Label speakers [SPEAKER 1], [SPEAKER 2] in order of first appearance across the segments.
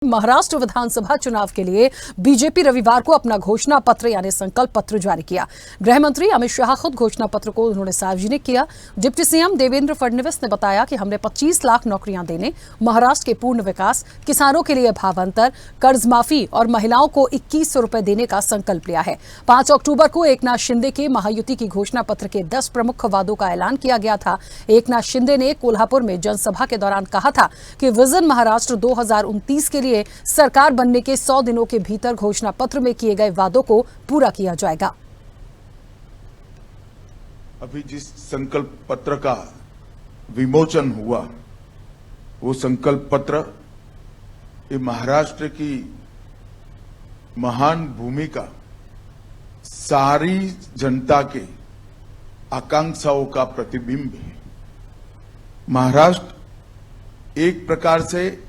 [SPEAKER 1] महाराष्ट्र विधानसभा चुनाव के लिए बीजेपी रविवार को अपना घोषणा पत्र यानी संकल्प पत्र जारी किया। गृह मंत्री अमित शाह खुद घोषणा पत्र को उन्होंने सार्वजनिक किया। डिप्टी सीएम देवेंद्र फडणवीस ने बताया कि हमने 25 लाख नौकरियां देने, महाराष्ट्र के पूर्ण विकास, किसानों के लिए भावांतर, कर्ज माफी और महिलाओं को 2100 रुपए देने का संकल्प लिया है। 5 अक्टूबर को एकनाथ शिंदे के महायुति की घोषणा पत्र के 10 प्रमुख वादों का ऐलान किया गया था। एकनाथ शिंदे ने कोल्हापुर में जनसभा के दौरान कहा था कि विजन महाराष्ट्र 2029 के लिए सरकार बनने के 100 दिनों के भीतर घोषणा पत्र में किए गए वादों को पूरा किया जाएगा।
[SPEAKER 2] अभी जिस संकल्प पत्र का विमोचन हुआ, वो संकल्प पत्र ये महाराष्ट्र की महान भूमिका, सारी जनता के आकांक्षाओं का प्रतिबिंब है। महाराष्ट्र एक प्रकार से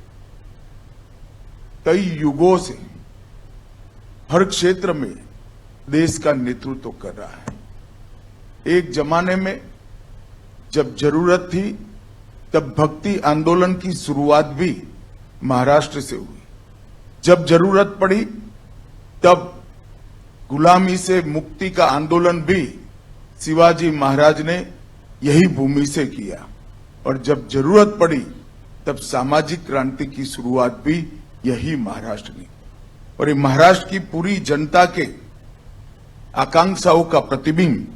[SPEAKER 2] कई युगों से हर क्षेत्र में देश का नेतृत्व कर रहा है। एक जमाने में जब जरूरत थी तब भक्ति आंदोलन की शुरुआत भी महाराष्ट्र से हुई। जब जरूरत पड़ी तब गुलामी से मुक्ति का आंदोलन भी शिवाजी महाराज ने यही भूमि से किया, और जब जरूरत पड़ी तब सामाजिक क्रांति की शुरुआत भी यही महाराष्ट्र ने। और ये महाराष्ट्र की पूरी जनता के आकांक्षाओं का प्रतिबिंब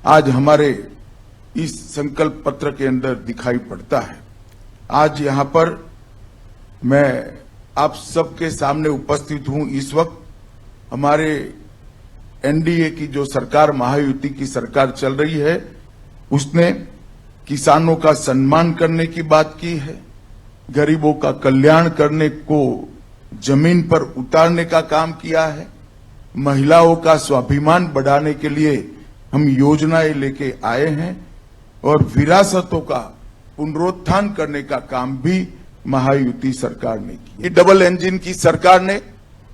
[SPEAKER 2] आज हमारे इस संकल्प पत्र के अंदर दिखाई पड़ता है। आज यहां पर मैं आप सबके सामने उपस्थित हूं। इस वक्त हमारे एनडीए की जो सरकार, महायुति की सरकार चल रही है, उसने किसानों का सम्मान करने की बात की है, गरीबों का कल्याण करने को जमीन पर उतारने का काम किया है, महिलाओं का स्वाभिमान बढ़ाने के लिए हम योजनाएं लेके आए हैं, और विरासतों का पुनरुत्थान करने का काम भी महायुति सरकार ने किया। ये डबल इंजन की सरकार ने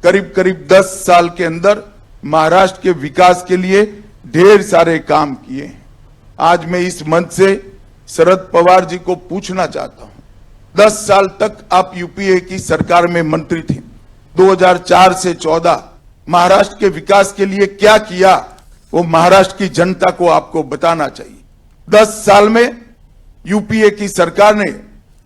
[SPEAKER 2] करीब करीब 10 साल के अंदर महाराष्ट्र के विकास के लिए ढेर सारे काम किए हैं। आज मैं इस मंच से शरद पवार जी को पूछना चाहता हूं, 10 साल तक आप यूपीए की सरकार में मंत्री थे। 2004 से 14 महाराष्ट्र के विकास के लिए क्या किया, वो महाराष्ट्र की जनता को आपको बताना चाहिए। 10 साल में यूपीए की सरकार ने,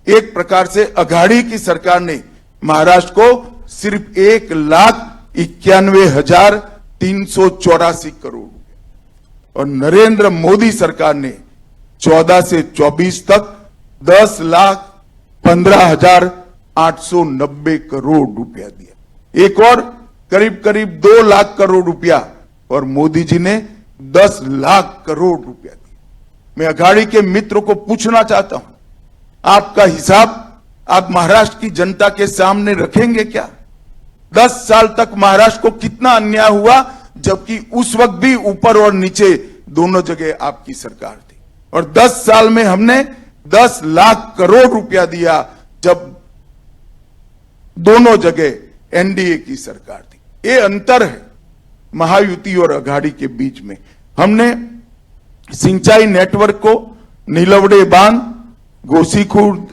[SPEAKER 2] एक प्रकार से अघाड़ी की सरकार ने, महाराष्ट्र को सिर्फ 1,91,384 करोड़ रुपए, और नरेंद्र मोदी सरकार ने 14 से 24 तक 10,15,890 करोड़ रुपया दिया। एक और करीब करीब 2 लाख करोड़ रुपया, और मोदी जी ने 10 लाख करोड़ रुपया दिया। मैं अघाड़ी के मित्रों को पूछना चाहता हूं, आपका हिसाब आप महाराष्ट्र की जनता के सामने रखेंगे क्या? 10 साल तक महाराष्ट्र को कितना अन्याय हुआ, जबकि उस वक्त भी ऊपर और नीचे दोनों जगह आपकी सरकार थी। और 10 साल में हमने 10 लाख करोड़ रुपया दिया, जब दोनों जगह एनडीए की सरकार थी। ये अंतर है महायुति और अघाड़ी के बीच में। हमने सिंचाई नेटवर्क को नीलवड़े बांध, गोसीखुर्द,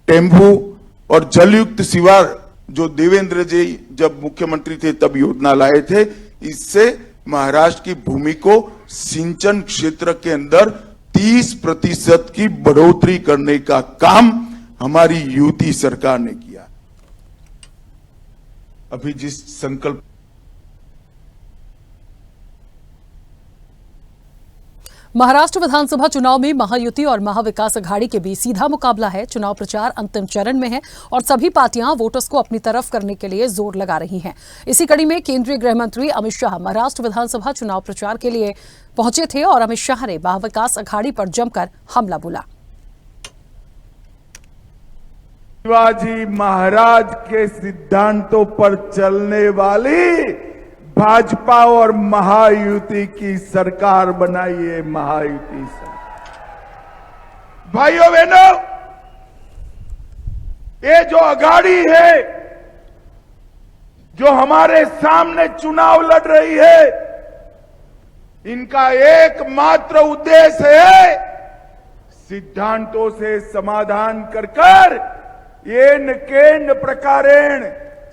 [SPEAKER 2] टेम्भू और जलयुक्त शिवार, जो देवेंद्र जी जब मुख्यमंत्री थे तब योजना लाए थे, इससे महाराष्ट्र की भूमि को सिंचन क्षेत्र के अंदर 30% की बढ़ोतरी करने का काम हमारी यूपी सरकार ने किया। अभी जिस संकल्प
[SPEAKER 1] महाराष्ट्र विधानसभा चुनाव में महायुति और महाविकास अघाड़ी के बीच सीधा मुकाबला है। चुनाव प्रचार अंतिम चरण में है और सभी पार्टियां वोटर्स को अपनी तरफ करने के लिए जोर लगा रही हैं। इसी कड़ी में केंद्रीय गृह मंत्री अमित शाह महाराष्ट्र विधानसभा चुनाव प्रचार के लिए पहुंचे थे और अमित शाह ने महाविकास अघाड़ी पर जमकर हमला बोला।
[SPEAKER 3] शिवाजी महाराज के सिद्धांतों पर चलने वाली भाजपा और महायुति की सरकार बनाइए। महायुति सरकार, भाइयों बहनों, ये जो अघाड़ी है, जो हमारे सामने चुनाव लड़ रही है, इनका एकमात्र उद्देश्य है सिद्धांतों से समाधान कर येन केन प्रकारेण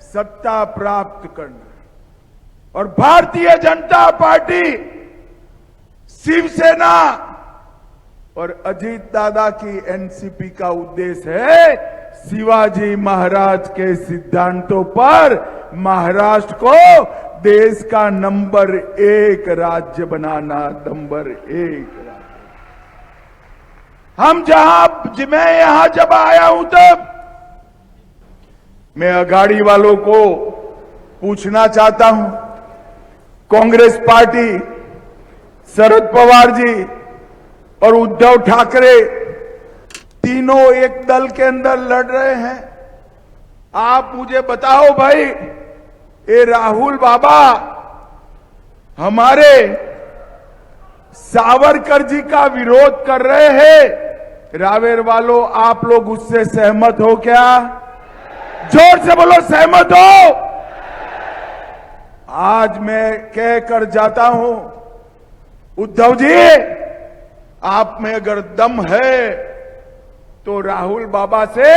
[SPEAKER 3] सत्ता प्राप्त करना। और भारतीय जनता पार्टी, शिवसेना और अजीत दादा की एनसीपी का उद्देश्य है शिवाजी महाराज के सिद्धांतों पर महाराष्ट्र को देश का नंबर 1 राज्य बनाना। नंबर 1 राज्य। मैं यहां जब आया हूं तब मैं अघाड़ी वालों को पूछना चाहता हूं, कांग्रेस पार्टी, शरद पवार जी और उद्धव ठाकरे तीनों एक दल के अंदर लड़ रहे हैं। आप मुझे बताओ भाई, ये राहुल बाबा हमारे सावरकर जी का विरोध कर रहे हैं। रावेर वालों, आप लोग उससे सहमत हो क्या? जोर से बोलो, सहमत हो? आज मैं कहकर जाता हूं, उद्धव जी, आप में अगर दम है तो राहुल बाबा से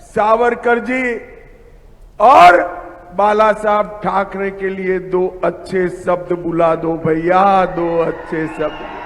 [SPEAKER 3] सावरकर जी और बाला साहब ठाकरे के लिए 2 अच्छे शब्द बुला दो भैया, 2 अच्छे शब्द।